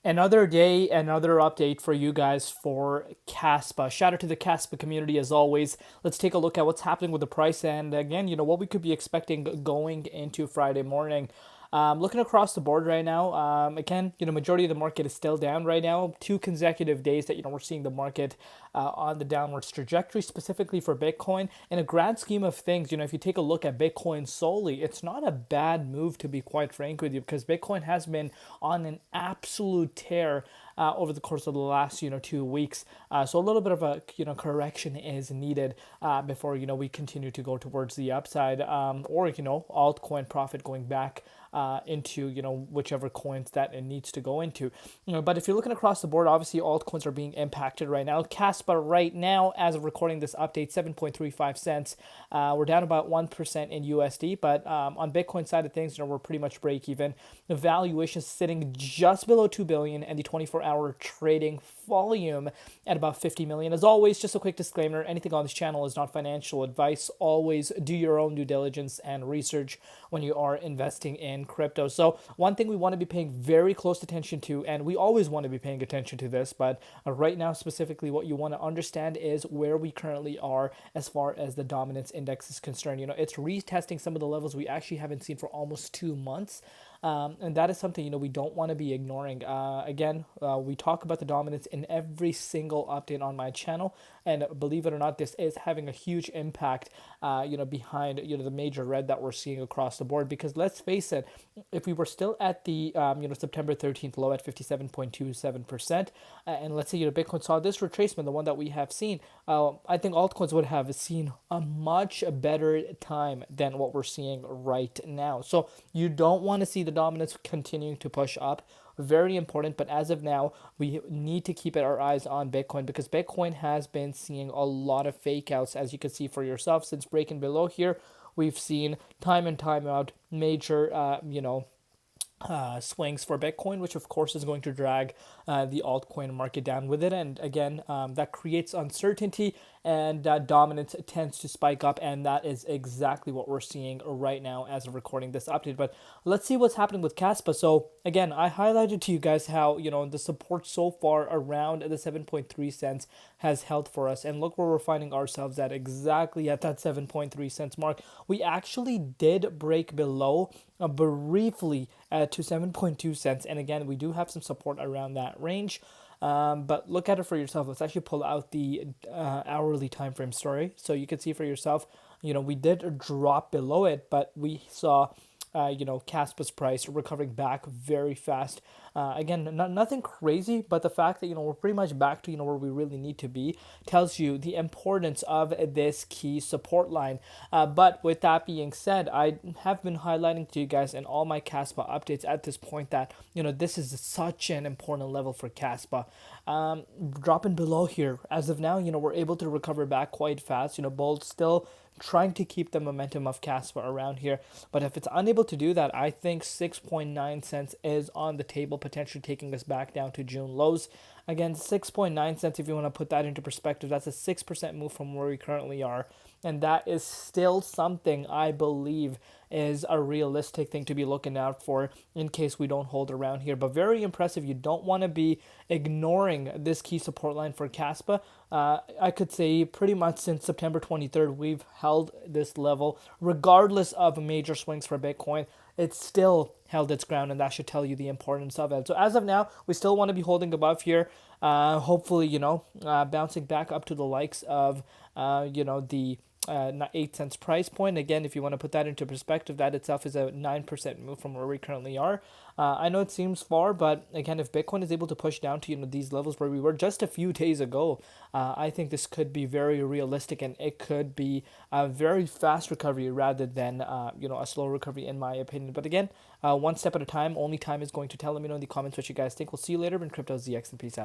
Another day, another update for you guys for Kaspa. Shout out to the Kaspa community as always. Let's take a look at what's happening with the price and again, what we could be expecting going into Friday morning. Looking across the board right now, again, majority of the market is still down right now. 2 consecutive days that we're seeing the market on the downwards trajectory, specifically for Bitcoin. In a grand scheme of things, if you take a look at Bitcoin solely, it's not a bad move to be quite frank with you, because Bitcoin has been on an absolute tear over the course of the last 2 weeks. So a little bit of a correction is needed before we continue to go towards the upside, or altcoin profit going back into whichever coins that it needs to go into. But if you're looking across the board, obviously altcoins are being impacted right now. Kaspa right now, as of recording this update, 7.35 cents. We're down about 1% in USD, but on Bitcoin side of things, we're pretty much break even. The valuation is sitting just below 2 billion, and the 24-hour trading volume at about 50 million. As always, just a quick disclaimer, anything on this channel is not financial advice. Always do your own due diligence and research when you are investing in crypto. So one thing we want to be paying very close attention to, and we always want to be paying attention to this, but right now specifically what you want to understand is where we currently are as far as the dominance index is concerned. It's retesting some of the levels we actually haven't seen for almost 2 months. And that is something we don't want to be ignoring. Again, we talk about the dominance in every single update on my channel, and believe it or not, this is having a huge impact behind the major red that we're seeing across the board. Because let's face it, if we were still at the September 13th low at 57.27%, and let's say Bitcoin saw this retracement, the one that we have seen, I think altcoins would have seen a much better time than what we're seeing right now. So you don't want to see the dominance continuing to push up. Very important, but as of now, we need to keep our eyes on Bitcoin, because Bitcoin has been seeing a lot of fake outs, as you can see for yourself. Since breaking below here, we've seen time and time out major swings for Bitcoin, which of course is going to drag the altcoin market down with it. And again, that creates uncertainty, and dominance tends to spike up, and that is exactly what we're seeing right now as of recording this update. But let's see what's happening with Kaspa. So again, I highlighted to you guys how the support so far around the 7.3 cents has held for us, and look where we're finding ourselves at, exactly at that 7.3 cents mark. We actually did break below briefly to 7.2 cents, and again, we do have some support around that range. But look at it for yourself. Let's actually pull out the hourly time frame story, so you can see for yourself. We did drop below it, but we saw Kaspa's price recovering back very fast. Again, nothing crazy, but the fact that we're pretty much back to where we really need to be tells you the importance of this key support line. But with that being said, I have been highlighting to you guys in all my Kaspa updates at this point that this is such an important level for Kaspa. Dropping below here, as of now, we're able to recover back quite fast. Bold still trying to keep the momentum of Kaspa around here, but if it's unable to do that, I think 6.9 cents is on the table, potentially taking us back down to June lows. Again, 6.9 cents, if you want to put that into perspective, that's a 6% move from where we currently are, and that is still something I believe is a realistic thing to be looking out for in case we don't hold around here. But very impressive. You don't want to be ignoring this key support line for Kaspa. I could say pretty much since September 23rd, we've held this level regardless of major swings for Bitcoin. It's still held its ground, and that should tell you the importance of it. So as of now, we still want to be holding above here. Hopefully, bouncing back up to the likes of, the 8 cents price point. Again, if you want to put that into perspective, that itself is a 9% move from where we currently are. I know it seems far, but again, if Bitcoin is able to push down to these levels where we were just a few days ago, I think this could be very realistic, and it could be a very fast recovery rather than a slow recovery, in my opinion. But again, one step at a time. Only time is going to tell. Let me know in the comments what you guys think. We'll see you later in Crypto ZX, and peace out.